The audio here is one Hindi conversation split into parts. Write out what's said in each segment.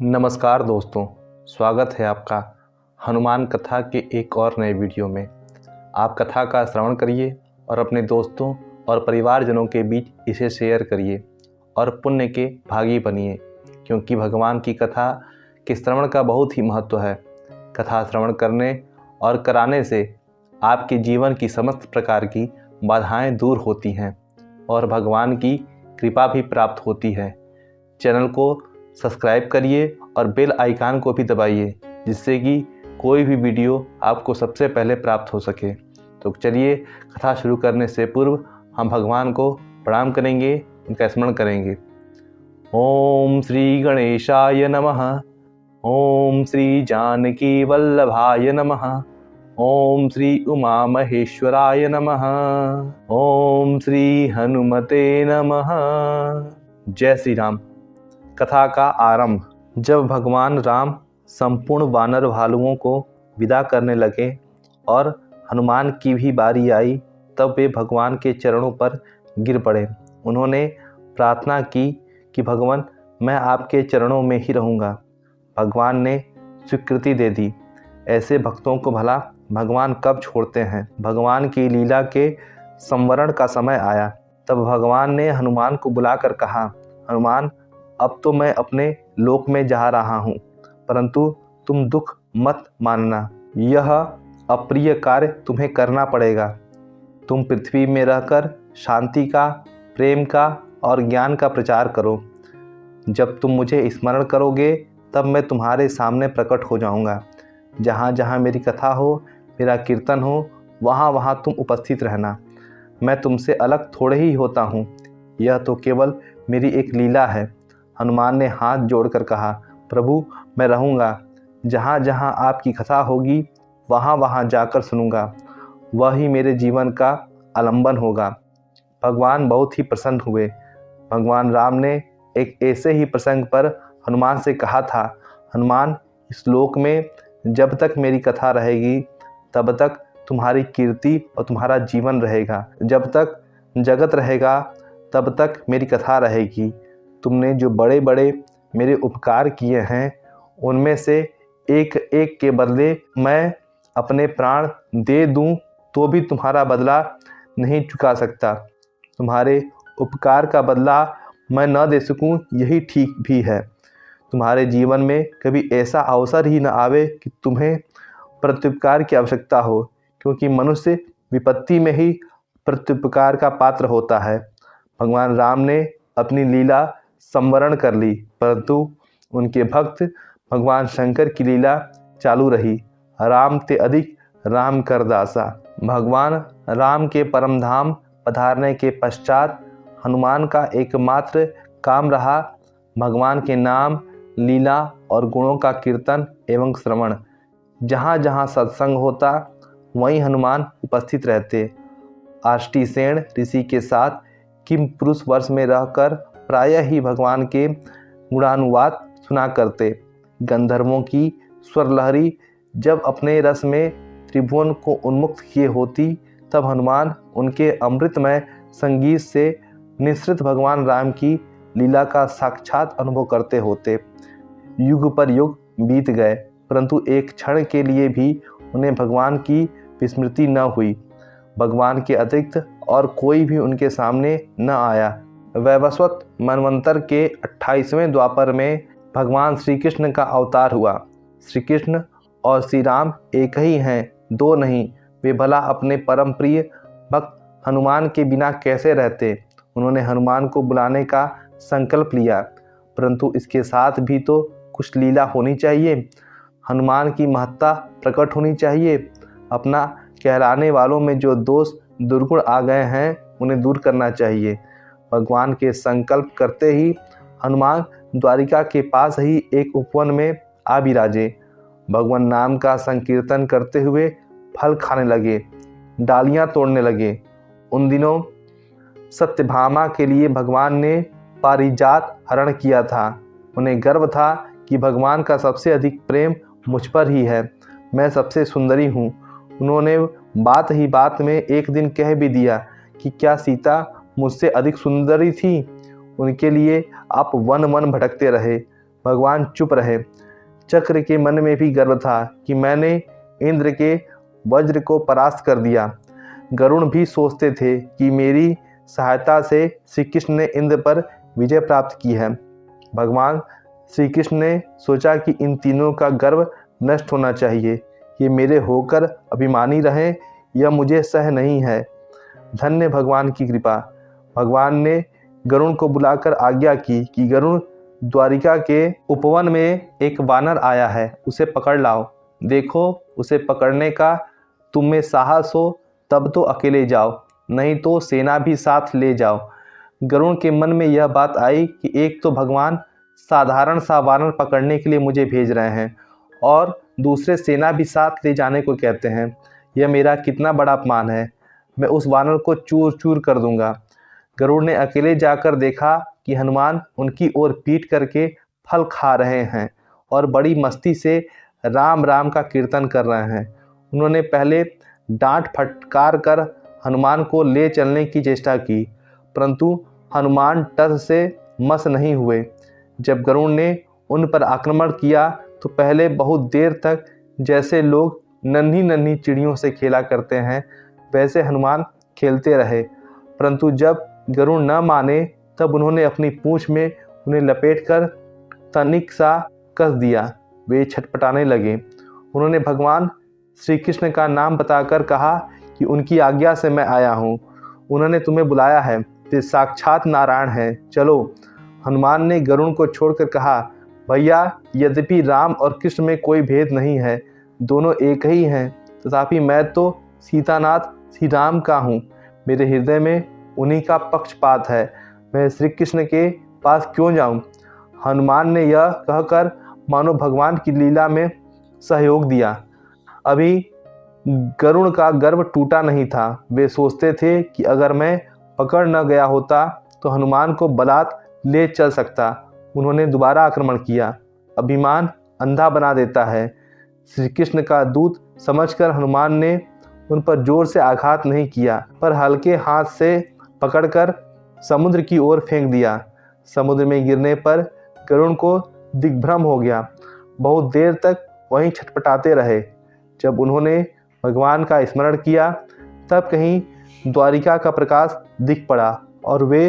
नमस्कार दोस्तों, स्वागत है आपका हनुमान कथा के एक और नए वीडियो में। आप कथा का श्रवण करिए और अपने दोस्तों और परिवारजनों के बीच इसे शेयर करिए और पुण्य के भागी बनिए, क्योंकि भगवान की कथा के श्रवण का बहुत ही महत्व है। कथा श्रवण करने और कराने से आपके जीवन की समस्त प्रकार की बाधाएं दूर होती हैं और भगवान की कृपा भी प्राप्त होती है। चैनल को सब्सक्राइब करिए और बेल आइकन को भी दबाइए, जिससे कि कोई भी वीडियो आपको सबसे पहले प्राप्त हो सके। तो चलिए, कथा शुरू करने से पूर्व हम भगवान को प्रणाम करेंगे, उनका स्मरण करेंगे। ओम श्री गणेशाय नमः। ओम श्री जानकी वल्लभाय नमः। ओम श्री उमा महेश्वराय नमः। ओम श्री हनुमते नमः। जय श्री राम। कथा का आरंभ। जब भगवान राम संपूर्ण वानर भालुओं को विदा करने लगे और हनुमान की भी बारी आई, तब वे भगवान के चरणों पर गिर पड़े। उन्होंने प्रार्थना की कि भगवान, मैं आपके चरणों में ही रहूँगा। भगवान ने स्वीकृति दे दी। ऐसे भक्तों को भला भगवान कब छोड़ते हैं। भगवान की लीला के संवरण का समय आया। तब भगवान ने हनुमान को बुलाकर कहा, हनुमान, अब तो मैं अपने लोक में जा रहा हूँ, परंतु तुम दुख मत मानना। यह अप्रिय कार्य तुम्हें करना पड़ेगा। तुम पृथ्वी में रहकर शांति का, प्रेम का और ज्ञान का प्रचार करो। जब तुम मुझे स्मरण करोगे, तब मैं तुम्हारे सामने प्रकट हो जाऊँगा। जहाँ जहाँ मेरी कथा हो, मेरा कीर्तन हो, वहाँ वहाँ तुम उपस्थित रहना। मैं तुमसे अलग थोड़े ही होता हूँ। यह तो केवल मेरी एक लीला है। हनुमान ने हाथ जोड़कर कहा, प्रभु, मैं रहूँगा। जहाँ जहाँ आपकी कथा होगी, वहाँ वहाँ जाकर सुनूंगा। वह ही मेरे जीवन का आलंबन होगा। भगवान बहुत ही प्रसन्न हुए। भगवान राम ने एक ऐसे ही प्रसंग पर हनुमान से कहा था, हनुमान, इस लोक में जब तक मेरी कथा रहेगी, तब तक तुम्हारी कीर्ति और तुम्हारा जीवन रहेगा। जब तक जगत रहेगा, तब तक मेरी कथा रहेगी। तुमने जो बड़े बड़े मेरे उपकार किए हैं, उनमें से एक एक के बदले मैं अपने प्राण दे दूं तो भी तुम्हारा बदला नहीं चुका सकता। तुम्हारे उपकार का बदला मैं न दे सकूं, यही ठीक भी है। तुम्हारे जीवन में कभी ऐसा अवसर ही न आवे कि तुम्हें प्रत्युपकार की आवश्यकता हो, क्योंकि मनुष्य विपत्ति में ही प्रत्युपकार का पात्र होता है। भगवान राम ने अपनी लीला संवरण कर ली, परंतु उनके भक्त भगवान शंकर की लीला चालू रही। राम ते अधिक राम कर दासा। भगवान राम के परम धाम पधारने के पश्चात हनुमान का एकमात्र काम रहा भगवान के नाम, लीला और गुणों का कीर्तन एवं श्रवण। जहाँ जहाँ सत्संग होता, वहीं हनुमान उपस्थित रहते। आष्टीसेन ऋषि के साथ किम पुरुष वर्ष में रहकर प्रायः ही भगवान के गुणानुवाद सुना करते। गंधर्वों की स्वरलहरी जब अपने रस में त्रिभुवन को उन्मुक्त किए होती, तब हनुमान उनके अमृतमय संगीत से निःसृत भगवान राम की लीला का साक्षात अनुभव करते होते। युग पर युग बीत गए, परंतु एक क्षण के लिए भी उन्हें भगवान की विस्मृति न हुई। भगवान के अतिरिक्त और कोई भी उनके सामने न आया। वैवस्वत मनवंतर के 28वें द्वापर में भगवान श्री कृष्ण का अवतार हुआ। श्री कृष्ण और श्री राम एक ही हैं, दो नहीं। वे भला अपने परम प्रिय भक्त हनुमान के बिना कैसे रहते। उन्होंने हनुमान को बुलाने का संकल्प लिया, परंतु इसके साथ भी तो कुछ लीला होनी चाहिए। हनुमान की महत्ता प्रकट होनी चाहिए। अपना कहलाने वालों में जो दोष दुर्गुण आ गए हैं, उन्हें दूर करना चाहिए। भगवान के संकल्प करते ही हनुमान द्वारिका के पास ही एक उपवन में आ विराजे। भगवान नाम का संकीर्तन करते हुए फल खाने लगे, डालियां तोड़ने लगे। उन दिनों सत्यभामा के लिए भगवान ने पारिजात हरण किया था। उन्हें गर्व था कि भगवान का सबसे अधिक प्रेम मुझ पर ही है, मैं सबसे सुंदरी हूँ। उन्होंने बात ही बात में एक दिन कह भी दिया कि क्या सीता मुझसे अधिक सुंदरी थी। उनके लिए आप वन वन भटकते रहे। भगवान चुप रहे। चक्र के मन में भी गर्व था कि मैंने इंद्र के वज्र को परास्त कर दिया। गरुण भी सोचते थे कि मेरी सहायता से श्री कृष्ण ने इंद्र पर विजय प्राप्त की है। भगवान श्री कृष्ण ने सोचा कि इन तीनों का गर्व नष्ट होना चाहिए। ये मेरे होकर अभिमानी रहें, यह मुझे सह नहीं है। धन्य भगवान की कृपा। भगवान ने गरुण को बुलाकर आज्ञा की कि गरुण, द्वारिका के उपवन में एक वानर आया है, उसे पकड़ लाओ। देखो, उसे पकड़ने का तुम में साहस हो तब तो अकेले जाओ, नहीं तो सेना भी साथ ले जाओ। गरुण के मन में यह बात आई कि एक तो भगवान साधारण सा वानर पकड़ने के लिए मुझे भेज रहे हैं और दूसरे सेना भी साथ ले जाने को कहते हैं। यह मेरा कितना बड़ा अपमान है। मैं उस वानर को चूर चूर कर दूंगा। गरुड़ ने अकेले जाकर देखा कि हनुमान उनकी ओर पीट करके फल खा रहे हैं और बड़ी मस्ती से राम राम का कीर्तन कर रहे हैं। उन्होंने पहले डांट फटकार कर हनुमान को ले चलने की चेष्टा की, परंतु हनुमान टस से मस नहीं हुए। जब गरुड़ ने उन पर आक्रमण किया तो पहले बहुत देर तक जैसे लोग नन्ही नन्ही चिड़ियों से खेला करते हैं वैसे हनुमान खेलते रहे, परंतु जब गरुड़ न माने तब उन्होंने अपनी पूंछ में उन्हें लपेटकर तनिक सा कस दिया। वे छटपटाने लगे। उन्होंने भगवान श्री कृष्ण का नाम बताकर कहा कि उनकी आज्ञा से मैं आया हूँ। उन्होंने तुम्हें बुलाया है, वे साक्षात नारायण हैं, चलो। हनुमान ने गरुड़ को छोड़कर कहा, भैया, यद्यपि राम और कृष्ण में कोई भेद नहीं है, दोनों एक ही हैं, तथापि मैं तो सीतानाथ श्री राम का हूँ। मेरे हृदय में उन्हीं का पक्षपात है। मैं श्री कृष्ण के पास क्यों जाऊँ? हनुमान ने यह कहकर मानो भगवान की लीला में सहयोग दिया। अभी गरुड़ का गर्व टूटा नहीं था। वे सोचते थे कि अगर मैं पकड़ न गया होता तो हनुमान को बलात् ले चल सकता। उन्होंने दोबारा आक्रमण किया। अभिमान अंधा बना देता है। श्री कृष्ण का दूत समझकर हनुमान ने उन पर जोर से आघात नहीं किया, पर हल्के हाथ से पकड़कर समुद्र की ओर फेंक दिया। समुद्र में गिरने पर गरुड़ को दिग्भ्रम हो गया। बहुत देर तक वहीं छटपटाते रहे। जब उन्होंने भगवान का स्मरण किया तब कहीं द्वारिका का प्रकाश दिख पड़ा और वे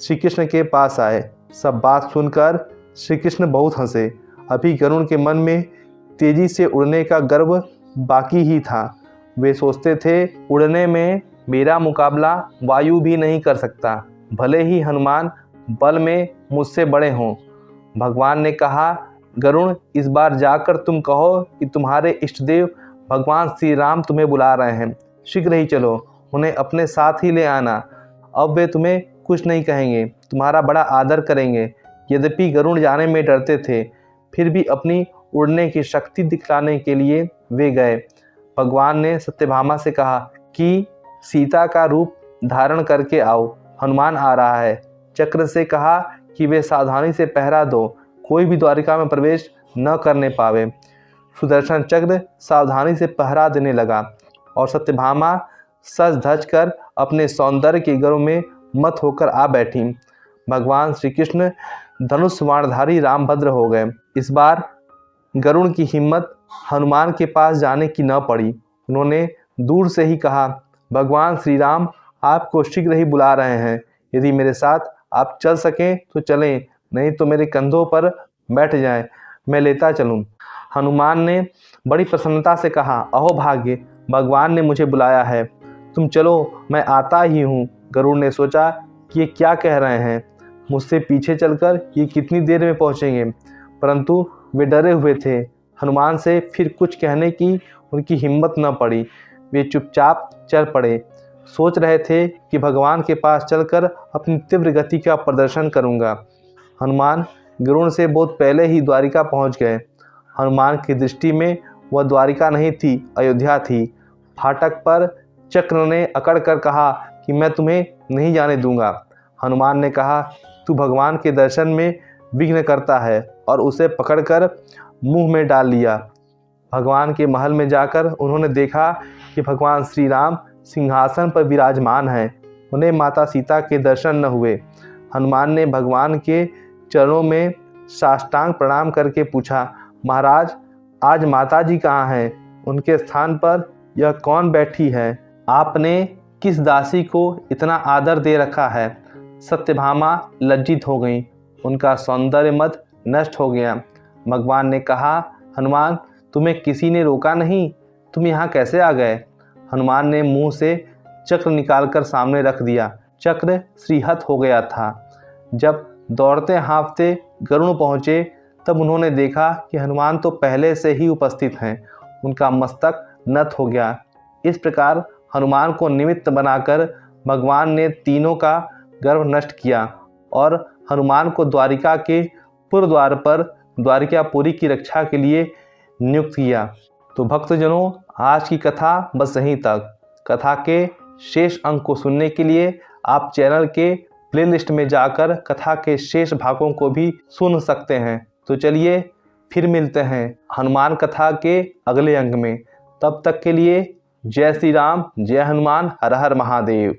श्री कृष्ण के पास आए। सब बात सुनकर श्री कृष्ण बहुत हंसे। अभी गरुड़ के मन में तेजी से उड़ने का गर्व बाकी ही था। वे सोचते थे, उड़ने में मेरा मुकाबला वायु भी नहीं कर सकता, भले ही हनुमान बल में मुझसे बड़े हों। भगवान ने कहा, गरुड़, इस बार जाकर तुम कहो कि तुम्हारे इष्टदेव भगवान श्री राम तुम्हें बुला रहे हैं। शीघ्र ही चलो, उन्हें अपने साथ ही ले आना। अब वे तुम्हें कुछ नहीं कहेंगे, तुम्हारा बड़ा आदर करेंगे। यद्यपि गरुड़ जाने में डरते थे, फिर भी अपनी उड़ने की शक्ति दिखलाने के लिए वे गए। भगवान ने सत्यभामा से कहा कि सीता का रूप धारण करके आओ, हनुमान आ रहा है। चक्र से कहा कि वे सावधानी से पहरा दो, कोई भी द्वारिका में प्रवेश न करने पावे। सुदर्शन चक्र सावधानी से पहरा देने लगा और सत्यभामा सज धज कर अपने सौंदर्य के गर्व में मत होकर आ बैठी। भगवान श्री कृष्ण धनुष बाणधारी रामभद्र हो गए। इस बार गरुड़ की हिम्मत हनुमान के पास जाने की न पड़ी। उन्होंने दूर से ही कहा, भगवान श्री राम आपको शीघ्र ही बुला रहे हैं। यदि मेरे साथ आप चल सकें तो चलें, नहीं तो मेरे कंधों पर बैठ जाएं, मैं लेता चलूं। हनुमान ने बड़ी प्रसन्नता से कहा, अहो भाग्य, भगवान ने मुझे बुलाया है, तुम चलो, मैं आता ही हूँ। गरुड़ ने सोचा कि ये क्या कह रहे हैं, मुझसे पीछे चलकर ये कितनी देर में पहुँचेंगे, परंतु वे डरे हुए थे। हनुमान से फिर कुछ कहने की उनकी हिम्मत न पड़ी। वे चुपचाप चल पड़े। सोच रहे थे कि भगवान के पास चलकर अपनी तीव्र गति का प्रदर्शन करूंगा। हनुमान गरुड़ से बहुत पहले ही द्वारिका पहुंच गए। हनुमान की दृष्टि में वह द्वारिका नहीं थी, अयोध्या थी। फाटक पर चक्र ने अकड़ कर कहा कि मैं तुम्हें नहीं जाने दूंगा। हनुमान ने कहा, तू भगवान के दर्शन में विघ्न करता है, और उसे पकड़कर मुंह में डाल लिया। भगवान के महल में जाकर उन्होंने देखा कि भगवान श्री राम सिंहासन पर विराजमान हैं। उन्हें माता सीता के दर्शन न हुए। हनुमान ने भगवान के चरणों में साष्टांग प्रणाम करके पूछा, महाराज आज माता जी कहाँ हैं? उनके स्थान पर यह कौन बैठी है? आपने किस दासी को इतना आदर दे रखा है? सत्यभामा लज्जित हो गई, उनका सौंदर्य मद नष्ट हो गया। भगवान ने कहा, हनुमान तुम्हें किसी ने रोका नहीं, तुम यहाँ कैसे आ गए? हनुमान ने मुंह से चक्र निकालकर सामने रख दिया। चक्र श्रीहत हो गया था। जब दौड़ते हाँफते गरुड़ पहुँचे तब उन्होंने देखा कि हनुमान तो पहले से ही उपस्थित हैं। उनका मस्तक नत हो गया। इस प्रकार हनुमान को निमित्त बनाकर भगवान ने तीनों का गर्व नष्ट किया और हनुमान को द्वारिका के पूर्व द्वार पर द्वारिकापुरी की रक्षा के लिए नियुक्त किया। तो भक्तजनों, आज की कथा बस यहीं तक। कथा के शेष अंक को सुनने के लिए आप चैनल के प्लेलिस्ट में जाकर कथा के शेष भागों को भी सुन सकते हैं। तो चलिए फिर मिलते हैं हनुमान कथा के अगले अंक में। तब तक के लिए जय श्री राम, जय हनुमान, हर हर महादेव।